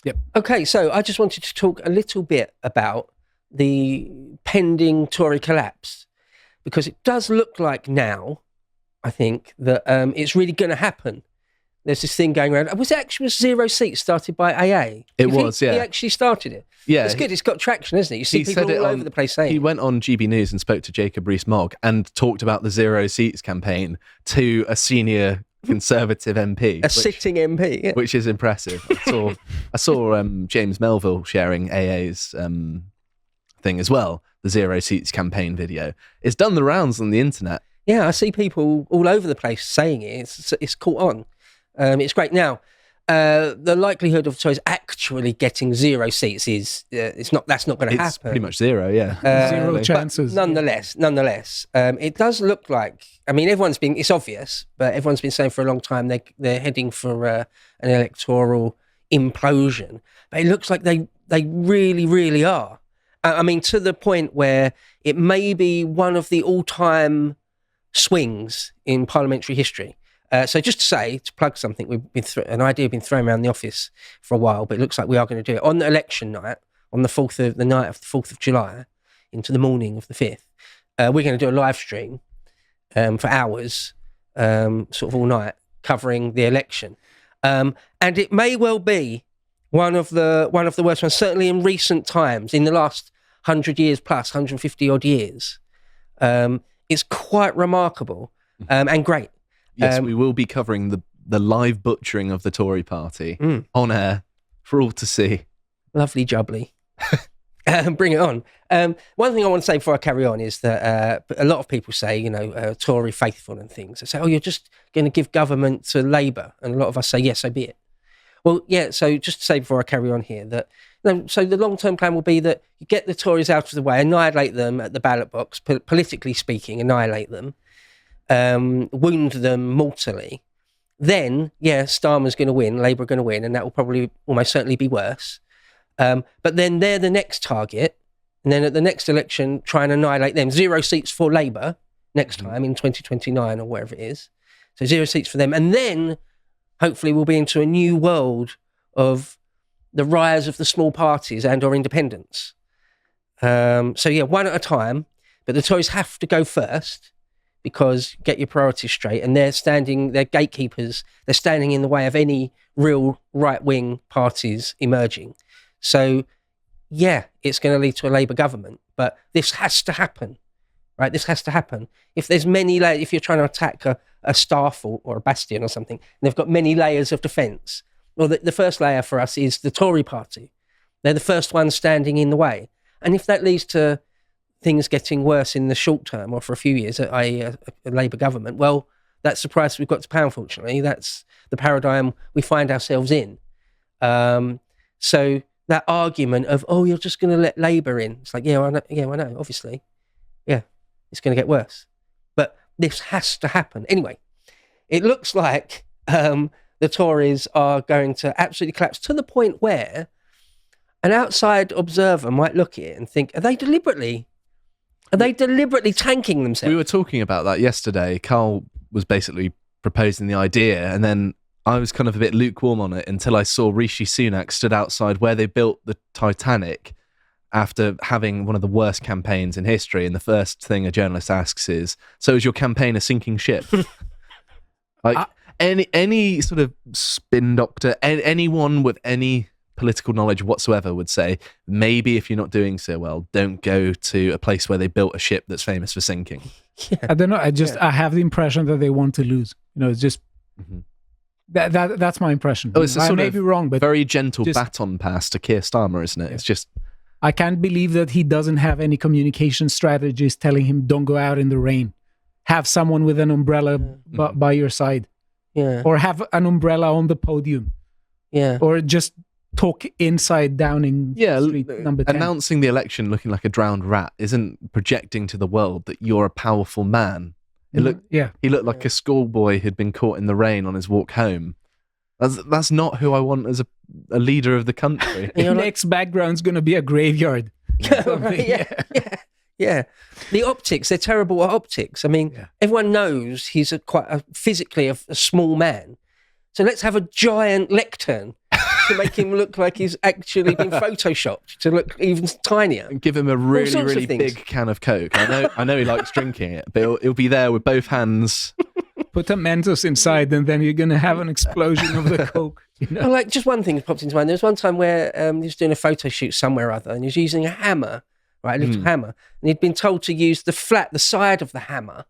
Yep. Okay, so I just wanted to talk a little bit about the pending Tory collapse, because it does look like now, I think, that it's really going to happen. There's this thing going around. Was it actually zero seats started by AA? It was, He actually started it. Yeah. It's good. It's got traction, isn't it? You see people all over the place saying He it. went on GB News and spoke to Jacob Rees-Mogg and talked about the Zero Seats campaign to a senior Conservative MP. Sitting MP. Yeah. Which is impressive. I saw James Melville sharing AA's thing as well, the Zero Seats campaign video. It's done the rounds on the internet. Yeah, I see people all over the place saying it. It's caught on. It's great. Now, the likelihood of Tories actually getting zero seats is that's not going to happen. It's pretty much zero, yeah. Zero chances. Nonetheless, it does look like. I mean, it's obvious, but everyone's been saying for a long time they're heading for an electoral implosion. But it looks like they really, really are. I mean, to the point where it may be one of the all-time swings in parliamentary history. So just to say, to plug something, an idea been thrown around the office for a while, but it looks like we are going to do it on election night, on the night of the 4th of July, into the morning of the 5th. We're going to do a live stream for hours, sort of all night, covering the election, and it may well be one of the worst ones, certainly in recent times, in the last 100 years plus, 150 odd years. It's quite remarkable and great. Yes, we will be covering the live butchering of the Tory party on air for all to see. Lovely jubbly. Bring it on. One thing I want to say before I carry on is that a lot of people say, Tory faithful and things. They say, oh, you're just going to give government to Labour. And a lot of us say, yes, so be it. Well, yeah, so just to say before I carry on here that, so the long-term plan will be that you get the Tories out of the way, annihilate them at the ballot box, politically speaking, annihilate them, wound them mortally. Then, yeah, Starmer's going to win, Labour are going to win, and that will probably almost certainly be worse. But then they're the next target, and then at the next election, try and annihilate them. 0 seats for Labour next time in 2029 or wherever it is. So 0 seats for them. And then, hopefully, we'll be into a new world of the rise of the small parties and or independents. So yeah, one at a time, but the Tories have to go first because get your priorities straight, and they're gatekeepers, they're standing in the way of any real right-wing parties emerging. So yeah, it's going to lead to a Labour government, but this has to happen, right? This has to happen. If there's many layers, if you're trying to attack a staff or a bastion or something, and they've got many layers of defence, well, the first layer for us is the Tory party. They're the first ones standing in the way. And if that leads to things getting worse in the short term or for a few years, i.e. a Labour government, well, that's the price we've got to pay, unfortunately. That's the paradigm we find ourselves in. So that argument of, oh, you're just going to let Labour in. It's like, I know, obviously. Yeah, it's going to get worse. But this has to happen. Anyway, it looks like the Tories are going to absolutely collapse to the point where an outside observer might look at it and think, are they deliberately tanking themselves? We were talking about that yesterday. Carl was basically proposing the idea, and then I was kind of a bit lukewarm on it until I saw Rishi Sunak stood outside where they built the Titanic after having one of the worst campaigns in history. And the first thing a journalist asks is, so is your campaign a sinking ship? Any sort of spin doctor, anyone with any political knowledge whatsoever would say, maybe if you're not doing so well, don't go to a place where they built a ship that's famous for sinking. Yeah. I don't know. I have the impression that they want to lose. It's just that's my impression. Oh, it's I may be wrong, but very gentle baton pass to Keir Starmer, isn't it? Yeah. It's just, I can't believe that he doesn't have any communication strategies telling him don't go out in the rain. Have someone with an umbrella by your side. Yeah. Or have an umbrella on the podium. Yeah. Or just talk inside Downing Street number 10. Announcing the election looking like a drowned rat isn't projecting to the world that you're a powerful man. He looked like a schoolboy who'd been caught in the rain on his walk home. That's not who I want as a leader of the country. The next background's going to be a graveyard. Yeah. The optics, they're terrible at optics. I mean, everyone knows he's physically a small man. So let's have a giant lectern to make him look like he's actually been photoshopped to look even tinier. And give him a really, sorts of really things. big can of Coke. I know he likes drinking it, but he'll be there with both hands. Put a Mentos inside, and then you're going to have an explosion of the Coke. You know? Well, like, just one thing that popped into mind. There was one time where he was doing a photo shoot somewhere or other, and he was using a hammer, right, a little hammer, and he'd been told to use the side of the hammer,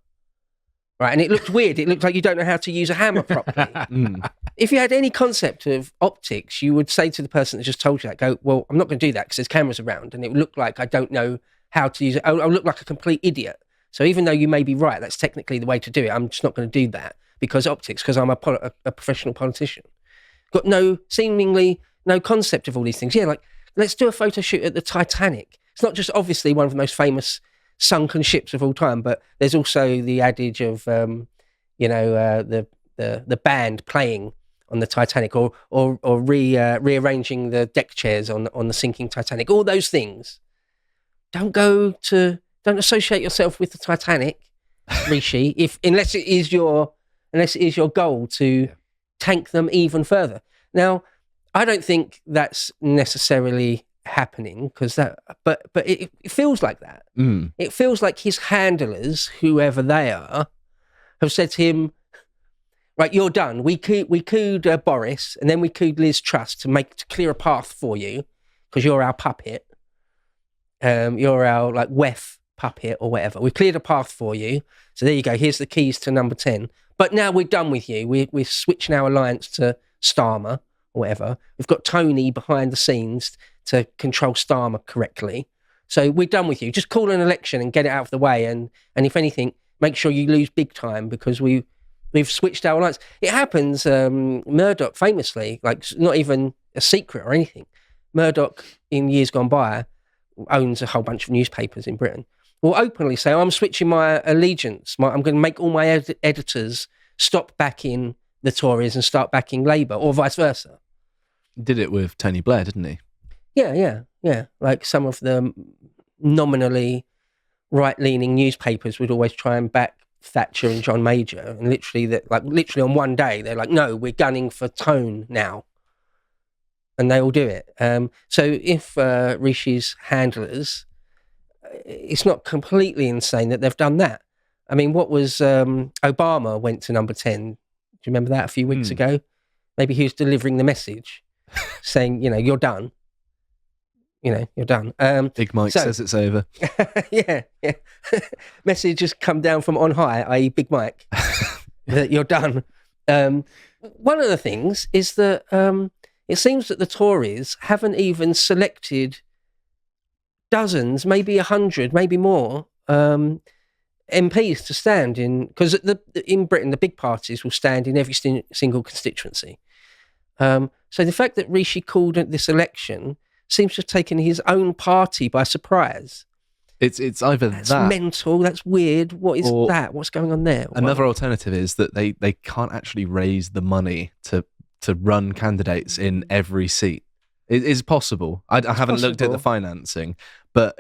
right, and it looked weird. It looked like you don't know how to use a hammer properly. If you had any concept of optics, you would say to the person that just told you that, go, well, I'm not going to do that because there's cameras around, and it would look like I don't know how to use it. I'll look like a complete idiot. So even though you may be right, that's technically the way to do it, I'm just not going to do that because optics, because I'm a professional politician. Got seemingly no concept of all these things. Yeah, like, let's do a photo shoot at the Titanic. It's not just obviously one of the most famous sunken ships of all time, but there's also the adage of, the band playing on the Titanic or rearranging the deck chairs on the sinking Titanic. All those things. Don't associate yourself with the Titanic, Rishi, unless it is your goal to tank them even further. Now, I don't think that's necessarily happening but it feels like that. It feels like his handlers, whoever they are, have said to him, right, you're done. We cooed Boris, and then we cooed Liz Truss to clear a path for you because you're our puppet. You're our WEF puppet or whatever. We cleared a path for you. So there you go. Here's the keys to number 10. But now we're done with you. We're switching our alliance to Starmer or whatever. We've got Tony behind the scenes to control Starmer correctly. So we're done with you. Just call an election and get it out of the way. And if anything, make sure you lose big time because we've switched our alliance. It happens, Murdoch famously, like not even a secret or anything. Murdoch in years gone by owns a whole bunch of newspapers in Britain. Will openly say, I'm switching my allegiance. I'm going to make all my editors stop backing the Tories and start backing Labour, or vice versa. He did it with Tony Blair, didn't he? Yeah. Like some of the nominally right-leaning newspapers would always try and back Thatcher and John Major, and literally on one day they're like, no, we're gunning for Tone now, and they all do it. So if Rishi's handlers, it's not completely insane that they've done that. I mean, what was Obama went to number 10? Do you remember that a few weeks ago? Maybe he was delivering the message saying, you're done. You're done. Big Mike says it's over. Yeah. Message has come down from on high, i.e. Big Mike, that you're done. One of the things is that it seems that the Tories haven't even selected dozens, maybe 100, maybe more MPs to stand in, because in Britain the big parties will stand in every single constituency. So the fact that Rishi called this election seems to have taken his own party by surprise. It's either that's that mental. That's weird. What is that? What's going on there? Another alternative is that they can't actually raise the money to run candidates in every seat. It is possible. I haven't looked at the financing, but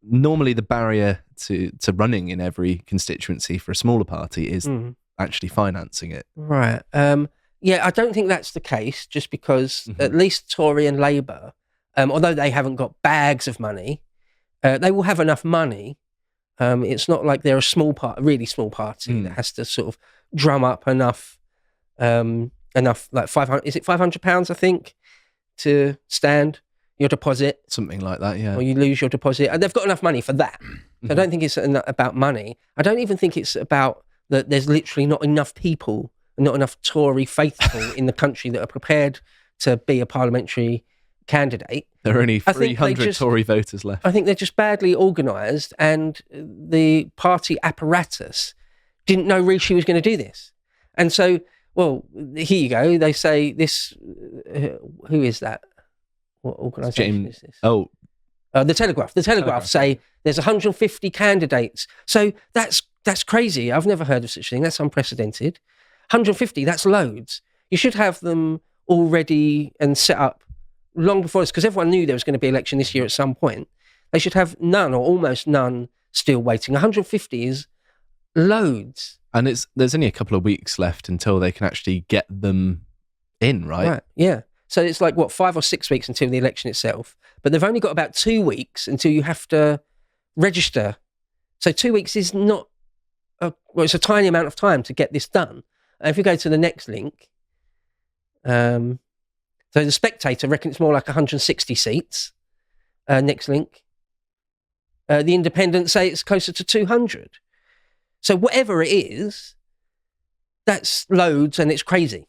normally the barrier to running in every constituency for a smaller party is actually financing it. Right. Yeah, I don't think that's the case, just because at least Tory and Labour, although they haven't got bags of money, they will have enough money. It's not like they're a really small party that has to sort of drum up enough, like 500. Is it £500? I think, to stand your deposit, something like that. Yeah, or you lose your deposit, and they've got enough money for that. So I don't think it's about money. I don't even think it's about that. There's literally not enough people. Not enough Tory faithful in the country that are prepared to be a parliamentary candidate. There are only 300 Tory voters left. I think they're just badly organised, and the party apparatus didn't know Rishi was going to do this. And so, well, here you go. They say this. Who is that? What organisation is this? Oh, the Telegraph. The Telegraph say there's 150 candidates. So that's crazy. I've never heard of such a thing. That's unprecedented. 150, that's loads. You should have them all ready and set up long before this, because everyone knew there was going to be an election this year at some point. They should have none or almost none still waiting. 150 is loads. And there's only a couple of weeks left until they can actually get them in, right? Right, yeah. So it's like, 5 or 6 weeks until the election itself. But they've only got about 2 weeks until you have to register. So 2 weeks is not, it's a tiny amount of time to get this done. And if you go to the next link, so the Spectator reckon it's more like 160 seats. Next link. The Independent say it's closer to 200. So whatever it is, that's loads and it's crazy.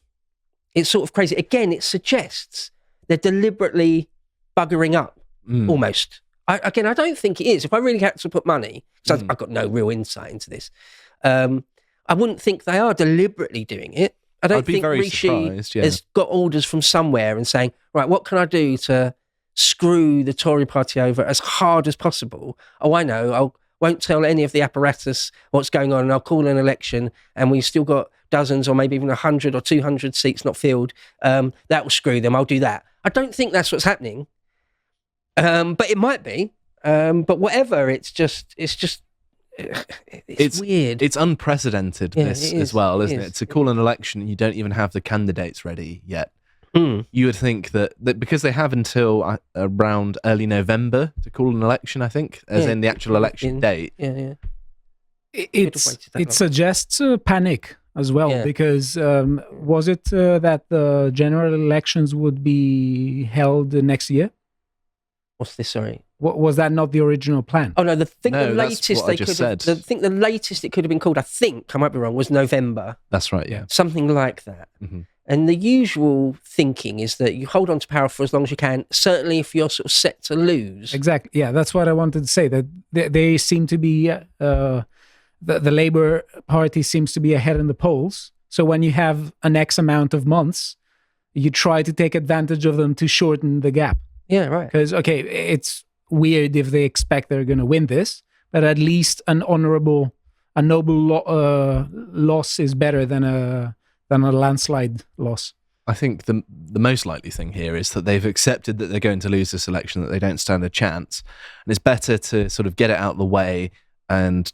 It's sort of crazy. Again, it suggests they're deliberately buggering up, almost. I don't think it is. If I really had to put money, because I've got no real insight into this, I wouldn't think they are deliberately doing it. I don't think Rishi has got orders from somewhere and saying, right, what can I do to screw the Tory party over as hard as possible? Oh, I know. I won't tell any of the apparatus what's going on, and I'll call an election, and we've still got dozens or maybe even 100 or 200 seats not filled. That will screw them. I'll do that. I don't think that's what's happening. But it might be. But whatever, it's weird. It's unprecedented, as well, isn't it? To call an election and you don't even have the candidates ready yet. You would think that because they have until around early November to call an election, I think, as in the actual election date. Yeah. It suggests panic as well, because was it that the general elections would be held next year? What's this? Sorry. Was that not the original plan? Oh no, the latest it could have been called, I think, I might be wrong, was November. That's right, yeah. Something like that. Mm-hmm. And the usual thinking is that you hold on to power for as long as you can, certainly if you're sort of set to lose. Exactly. Yeah, that's what I wanted to say, that they seem to be, the Labour Party seems to be ahead in the polls. So when you have an X amount of months, you try to take advantage of them to shorten the gap. Yeah, right. Because, okay, it's weird if they expect they're going to win this, but at least a noble loss is better than a landslide loss. I think the most likely thing here is that they've accepted that they're going to lose this election, that they don't stand a chance, and it's better to sort of get it out of the way and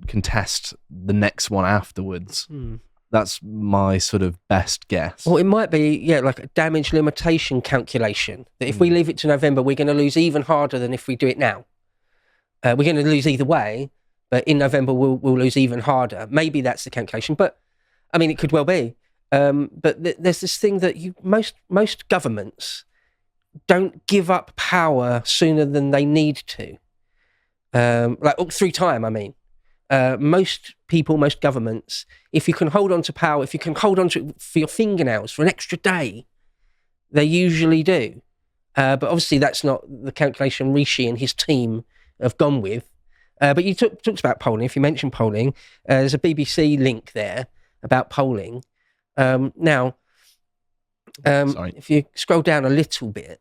contest the next one afterwards. That's my sort of best guess. Well, it might be, like a damage limitation calculation, that if we leave it to November, we're going to lose even harder than if we do it now. We're going to lose either way, but in November we'll lose even harder. Maybe that's the calculation, but I mean, it could well be. But there's this thing that most governments don't give up power sooner than they need to. Through time, I mean. Most governments, if you can hold on to power, if you can hold on to it for your fingernails for an extra day, they usually do. But obviously that's not the calculation Rishi and his team have gone with. But you talked about polling. If you mentioned polling, there's a BBC link there about polling. If you scroll down a little bit,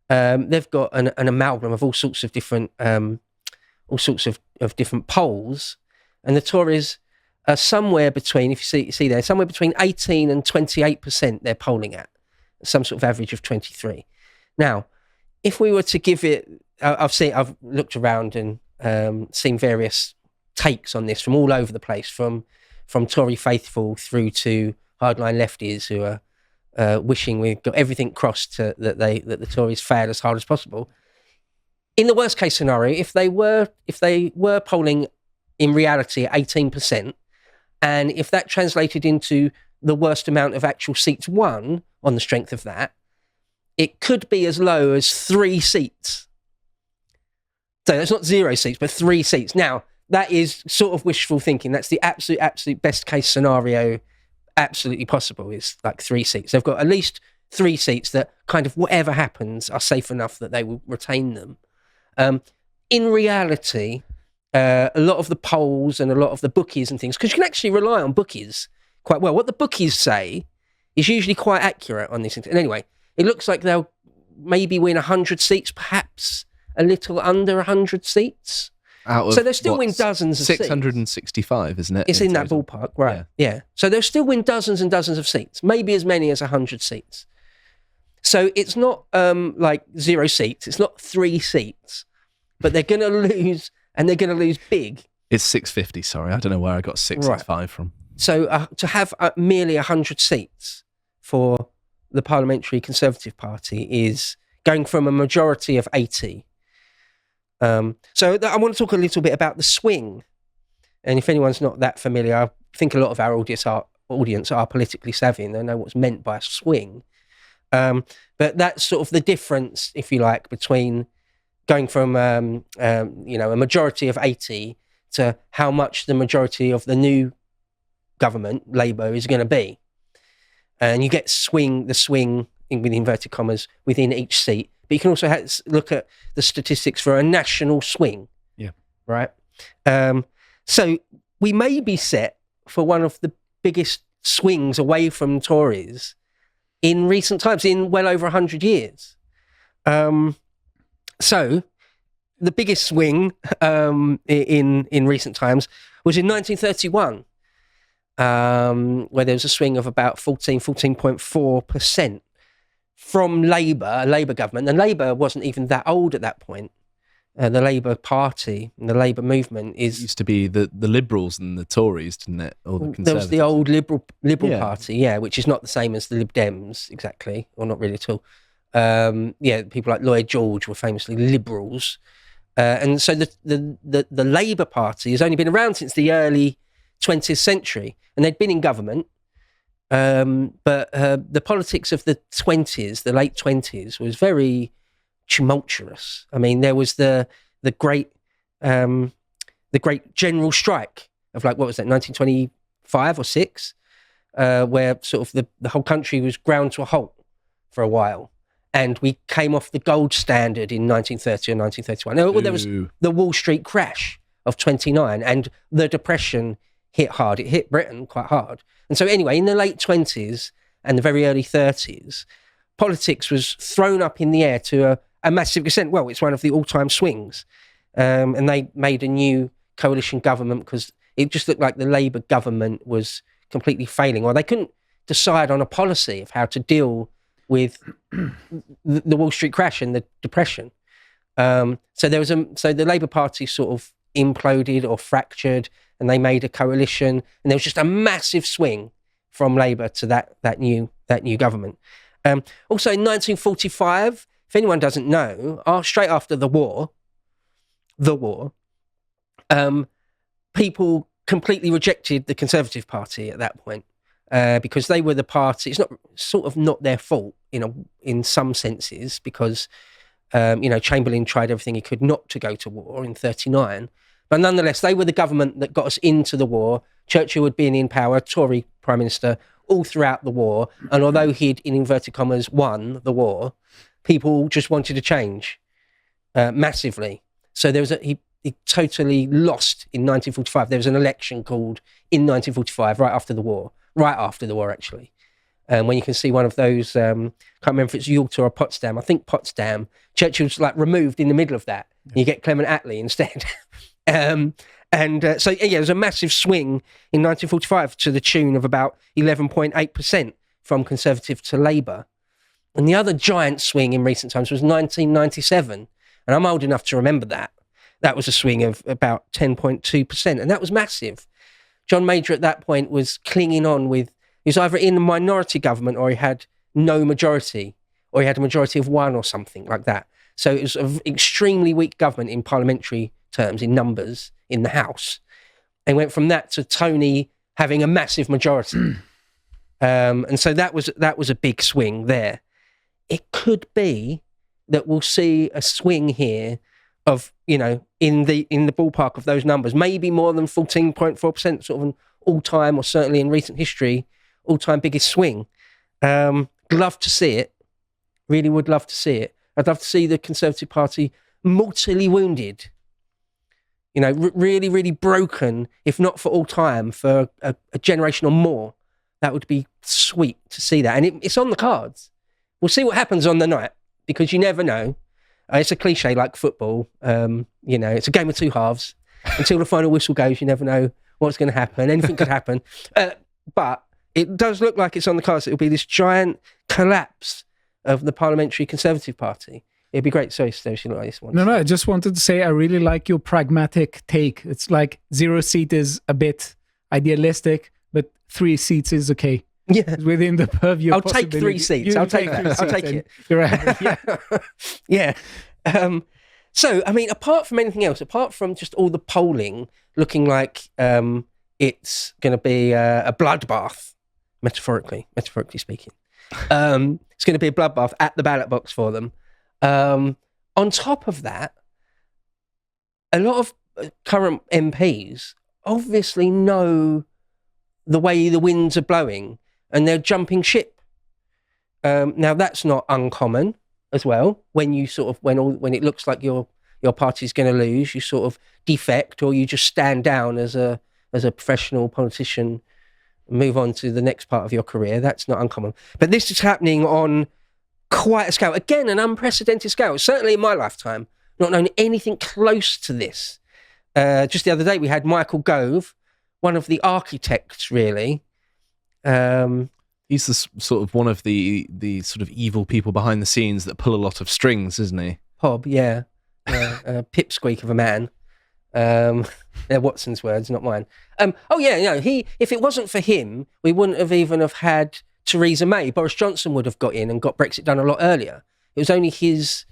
they've got an amalgam of all sorts of different polls. And the Tories are somewhere between, if you see there, somewhere between 18 and 28% they're polling at, some sort of average of 23. Now, if we were to give it, I've looked around and seen various takes on this from all over the place, from Tory faithful through to hardline lefties who are wishing we've got everything crossed that the Tories fail as hard as possible. In the worst case scenario, if they were polling in reality at 18%, and if that translated into the worst amount of actual seats won on the strength of that, it could be as low as 3 seats. So that's not 0 seats, but 3 seats. Now, that is sort of wishful thinking. That's the absolute best case scenario, absolutely possible, is like 3 seats. They've got at least 3 seats that kind of whatever happens are safe enough that they will retain them. In reality, a lot of the polls and a lot of the bookies and things, because you can actually rely on bookies quite well. What the bookies say is usually quite accurate on this. And anyway, it looks like they'll maybe win 100 seats, perhaps a little under 100 seats. So they'll still win dozens of 665, seats. isn't it? It's in that ballpark, right? Yeah. So they'll still win dozens and dozens of seats, maybe as many as 100 seats. So it's not like 0 seats. It's not 3 seats, but they're going to lose. And they're going to lose big. It's 650, sorry. I don't know where I got 665 from. So to have merely 100 seats for the Parliamentary Conservative Party is going from a majority of 80. So I want to talk a little bit about the swing. And if anyone's not that familiar, I think a lot of our audience are politically savvy and they know what's meant by a swing. But that's sort of the difference, if you like, between going from a majority of 80 to how much the majority of the new government, Labour, is going to be. And you get the swing with inverted commas within each seat. But you can also look at the statistics for a national swing. Yeah. Right? So we may be set for one of the biggest swings away from Tories in recent times, in well over 100 years. So the biggest swing in recent times was in 1931, where there was a swing of about 14.4% from Labour, a Labour government. And Labour wasn't even that old at that point. The Labour Party and the Labour movement It used to be the Liberals and the Tories, didn't it? Or the Conservatives. There was the old Liberal Party, which is not the same as the Lib Dems exactly, or not really at all. People like Lloyd George were famously Liberals. And so the Labour Party has only been around since the early 20th century, and they'd been in government. But the politics of the 20s, the late 20s, was very tumultuous. I mean, there was the great general strike of, like, what was that, 1925 or 6, where sort of the whole country was ground to a halt for a while. And we came off the gold standard in 1930 or 1931. Well, there was the Wall Street crash of 29, and the Depression hit hard. It hit Britain quite hard. And so anyway, in the late 20s and the very early 30s, politics was thrown up in the air to a massive extent. Well, it's one of the all-time swings. And they made a new coalition government because it just looked like the Labour government was completely failing, or they couldn't decide on a policy of how to deal with the Wall Street crash and the Depression. So the Labour Party sort of imploded or fractured, and they made a coalition, and there was just a massive swing from Labour to that new government. Also in 1945, if anyone doesn't know, straight after the war, people completely rejected the Conservative Party at that point. Because they were the party. It's not their fault in some senses, because Chamberlain tried everything he could not to go to war in 1939, but nonetheless they were the government that got us into the war. Churchill had been in power, Tory Prime Minister, all throughout the war, and although he'd, in inverted commas, won the war, people just wanted to change massively. So there was he totally lost in 1945. There was an election called in 1945, right after the war actually. When you can see one of those, can't remember if it's Yalta or Potsdam. I think Potsdam. Churchill's like removed in the middle of that. Yeah. You get Clement Attlee instead. So there was a massive swing in 1945 to the tune of about 11.8% from Conservative to Labour. And the other giant swing in recent times was 1997. And I'm old enough to remember that. That was a swing of about 10.2%. And that was massive. John Major at that point was clinging on he was either in a minority government or he had no majority, or he had a majority of one or something like that. So it was an extremely weak government in parliamentary terms, in numbers, in the House. And went from that to Tony having a massive majority. And so that was a big swing there. It could be that we'll see a swing here of, in the ballpark of those numbers, maybe more than 14.4%, sort of an all-time, or certainly in recent history, all-time biggest swing. Love to see it. Really would love to see it. I'd love to see the Conservative Party mortally wounded. Really, really broken, if not for all time, for a generation or more. That would be sweet to see that. And it's on the cards. We'll see what happens on the night, because you never know. It's a cliche like football. It's a game of two halves. Until the final whistle goes, you never know what's going to happen. Anything could happen. But it does look like it's on the cards. It'll be this giant collapse of the Parliamentary Conservative Party. It'd be great. Sorry, Stacey, you like this one. No, I just wanted to say I really like your pragmatic take. It's like 0 seat is a bit idealistic, but 3 seats is okay. Yeah. It's within the purview. I'll take 3 seats. I'll take that. I'll take it. You're right. Yeah. So, I mean, apart from anything else, apart from just all the polling looking like it's going to be a bloodbath, metaphorically speaking, it's going to be a bloodbath at the ballot box for them. On top of that, a lot of current MPs obviously know the way the winds are blowing and they're jumping ship. Now, that's not uncommon as well. When you sort of when it looks like your party's going to lose, you sort of defect or you just stand down as a professional politician, move on to the next part of your career. That's not uncommon. But this is happening on quite a scale. Again, an unprecedented scale. Certainly in my lifetime, not known anything close to this. Just the other day, we had Michael Gove, one of the architects, really. He's the sort of one of the sort of evil people behind the scenes that pull a lot of strings, isn't he? Hob, yeah. Pipsqueak of a man. They're Watson's words, not mine. If it wasn't for him, we wouldn't have even have had Theresa May. Boris Johnson would have got in and got Brexit done a lot earlier. It was only his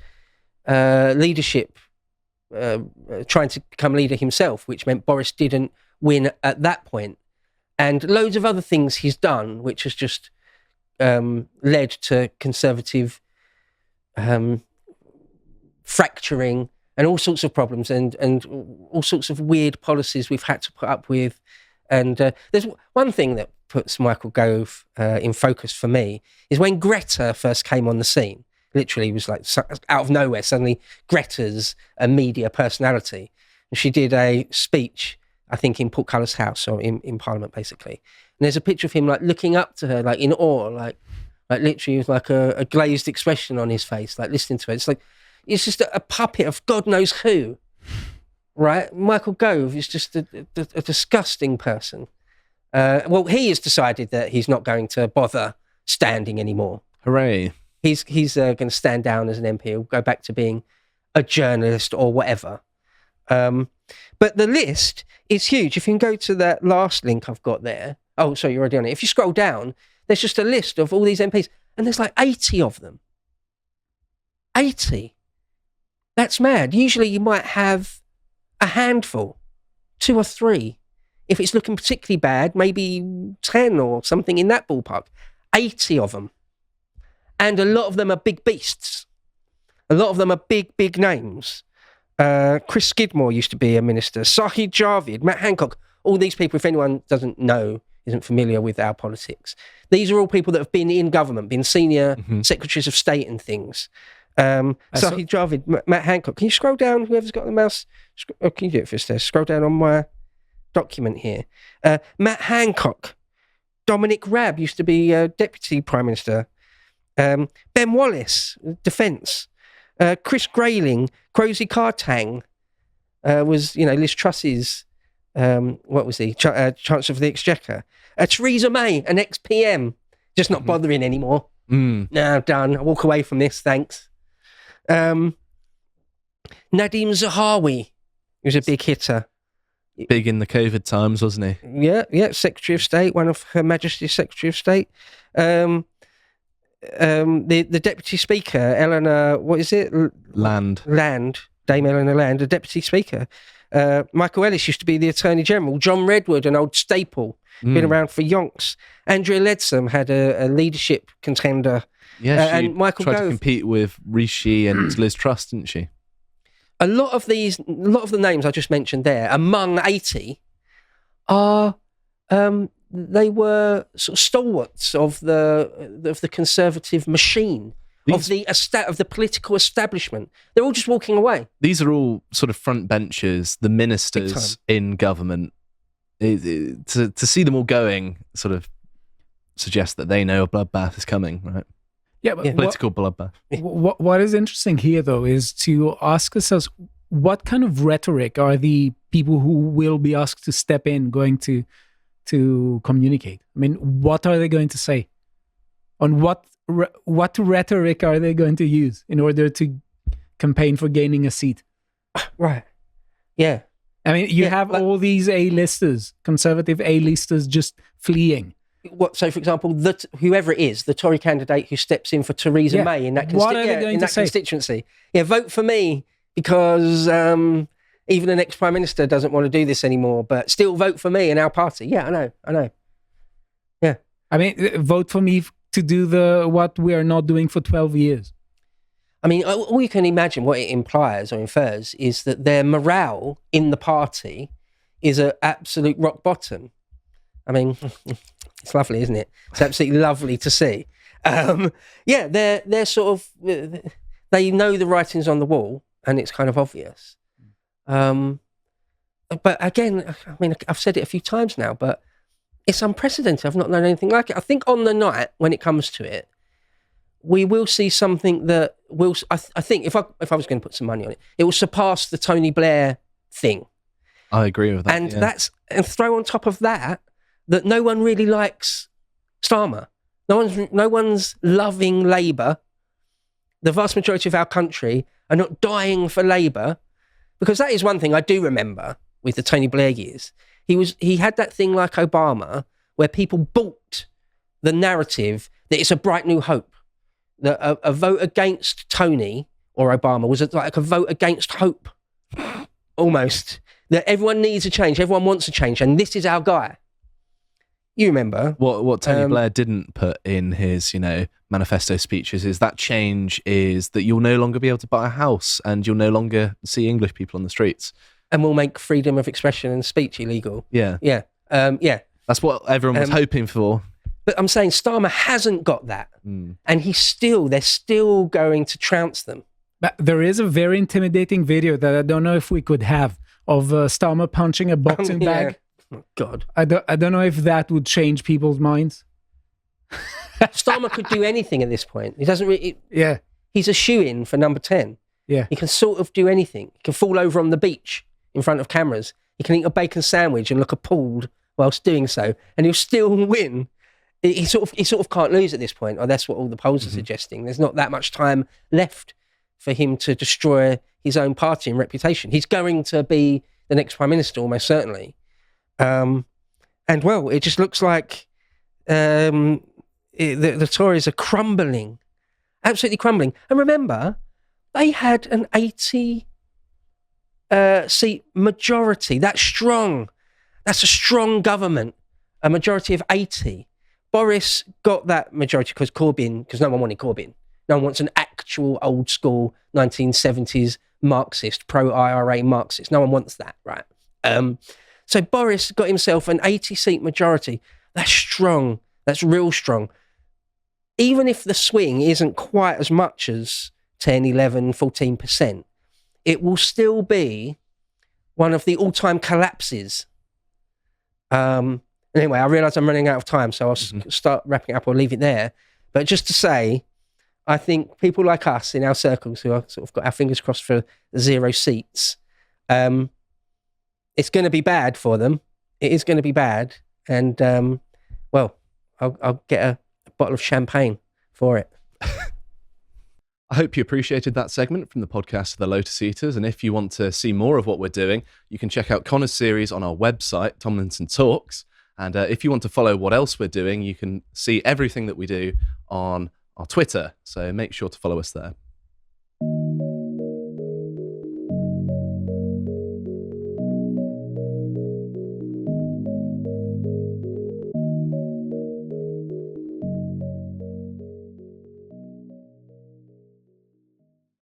leadership trying to become leader himself, which meant Boris didn't win at that point. And loads of other things he's done, which has just led to Conservative fracturing and all sorts of problems and all sorts of weird policies we've had to put up with. And there's one thing that puts Michael Gove in focus for me is when Greta first came on the scene. Literally, it was like out of nowhere, suddenly Greta's a media personality. And she did a speech, I think, in Portcullis House or in Parliament, basically. And there's a picture of him like looking up to her, like in awe, like literally with like a glazed expression on his face, like listening to it. It's like, it's just a puppet of God knows who, right? Michael Gove is just a disgusting person. Well, he has decided that he's not going to bother standing anymore. Hooray. He's going to stand down as an MP. He'll go back to being a journalist or whatever. But the list is huge. If you can go to that last link I've got there. Oh, sorry, you're already on it. If you scroll down, there's just a list of all these MPs. And there's like 80 of them. 80. That's mad. Usually you might have a handful, 2 or 3. If it's looking particularly bad, maybe 10 or something in that ballpark. 80 of them. And a lot of them are big beasts. A lot of them are big, big names. Chris Skidmore used to be a minister. Sahid Javid, Matt Hancock. All these people, if anyone doesn't know, isn't familiar with our politics, these are all people that have been in government, been senior secretaries of state and things. Sahid Javid, Matt Hancock. Can you scroll down, whoever's got the mouse? Can you do it for us there? Scroll down on my document here. Matt Hancock. Dominic Raab used to be Deputy Prime Minister. Ben Wallace, Defence. Chris Grayling, Kwasi Kwarteng was, Liz Truss's, what was he? Chancellor of the Exchequer. Theresa May, an ex-PM, just not bothering anymore. No, done. I walk away from this, thanks. Nadeem Zahawi, who's a big hitter. Big in the COVID times, wasn't he? Yeah, Secretary of State, one of Her Majesty's Secretary of State. The Deputy Speaker, Eleanor, what is it? Land, Dame Eleanor Land, the Deputy Speaker. Michael Ellis used to be the Attorney General. John Redwood, an old staple, been around for yonks. Andrea Leadsom had a leadership contender. Yeah, she and Michael tried Gove. to compete with Rishi and Liz Truss, didn't she? A lot of the names I just mentioned there, among 80, are they were sort of stalwarts of the Conservative machine, of the political establishment. They're all just walking away. These are all sort of front benchers, the ministers in government. To see them all going sort of suggests that they know a bloodbath is coming, right? Yeah, but Political bloodbath. What is interesting here, though, is to ask ourselves, what kind of rhetoric are the people who will be asked to step in going to communicate? I mean, what are they going to say? On what rhetoric are they going to use in order to campaign for gaining a seat? Right. Yeah. I mean, you have all these A-listers, Conservative A-listers just fleeing. So, for example, whoever it is, the Tory candidate who steps in for Theresa May in that, What are they going to say? constituency, vote for me because even the next Prime Minister doesn't want to do this anymore, but still vote for me and our party. Yeah, I know. Yeah. I mean, vote for me to do what we are not doing for 12 years. I mean, all you can imagine what it implies or infers is that their morale in the party is at absolute rock bottom. I mean, it's lovely, isn't it? It's absolutely lovely to see. They're sort of, they know the writing's on the wall and it's kind of obvious. But again, I mean, I've said it a few times now, but it's unprecedented. I've not known anything like it. I think on the night when it comes to it, we will see something that will, I think if I was going to put some money on it, it will surpass the Tony Blair thing. I agree with that. And and throw on top of that no one really likes Starmer. No one's loving Labour. The vast majority of our country are not dying for Labour, because that is one thing I do remember with the Tony Blair years. He had that thing like Obama where people bought the narrative that it's a bright new hope. That a vote against Tony or Obama was like a vote against hope, almost. That everyone needs a change, everyone wants a change, and this is our guy. You remember what Tony Blair didn't put in his, manifesto speeches is that change is that you'll no longer be able to buy a house and you'll no longer see English people on the streets, and we'll make freedom of expression and speech illegal. Yeah. That's what everyone was hoping for. But I'm saying Starmer hasn't got that, and they're still going to trounce them. But there is a very intimidating video that I don't know if we could have of Starmer punching a boxing bag. Oh, God, I don't know if that would change people's minds. Starmer could do anything at this point. He doesn't really. Yeah, he's a shoe-in for number 10. Yeah, he can sort of do anything. He can fall over on the beach in front of cameras. He can eat a bacon sandwich and look appalled whilst doing so, and he'll still win. He sort of can't lose at this point, or that's what all the polls are suggesting. There's not that much time left for him to destroy his own party and reputation. He's going to be the next Prime Minister, almost certainly. And well, it just looks like the Tories are crumbling, absolutely crumbling. And remember, they had an 80 seat majority. That's strong. That's a strong government. A majority of 80. Boris got that majority because no one wanted Corbyn. No one wants an actual old school 1970s Marxist, pro-IRA Marxist. No one wants that, right? So Boris got himself an 80-seat majority. That's strong. That's real strong. Even if the swing isn't quite as much as 10, 11, 14%, it will still be one of the all-time collapses. Anyway, I realise I'm running out of time, so I'll start wrapping up or leave it there. But just to say, I think people like us in our circles who are sort of got our fingers crossed for 0 seats, it's going to be bad for them. It is going to be bad. And, I'll get a bottle of champagne for it. I hope you appreciated that segment from the podcast of the Lotus Eaters. And if you want to see more of what we're doing, you can check out Connor's series on our website, Tomlinson Talks. And if you want to follow what else we're doing, you can see everything that we do on our Twitter. So make sure to follow us there.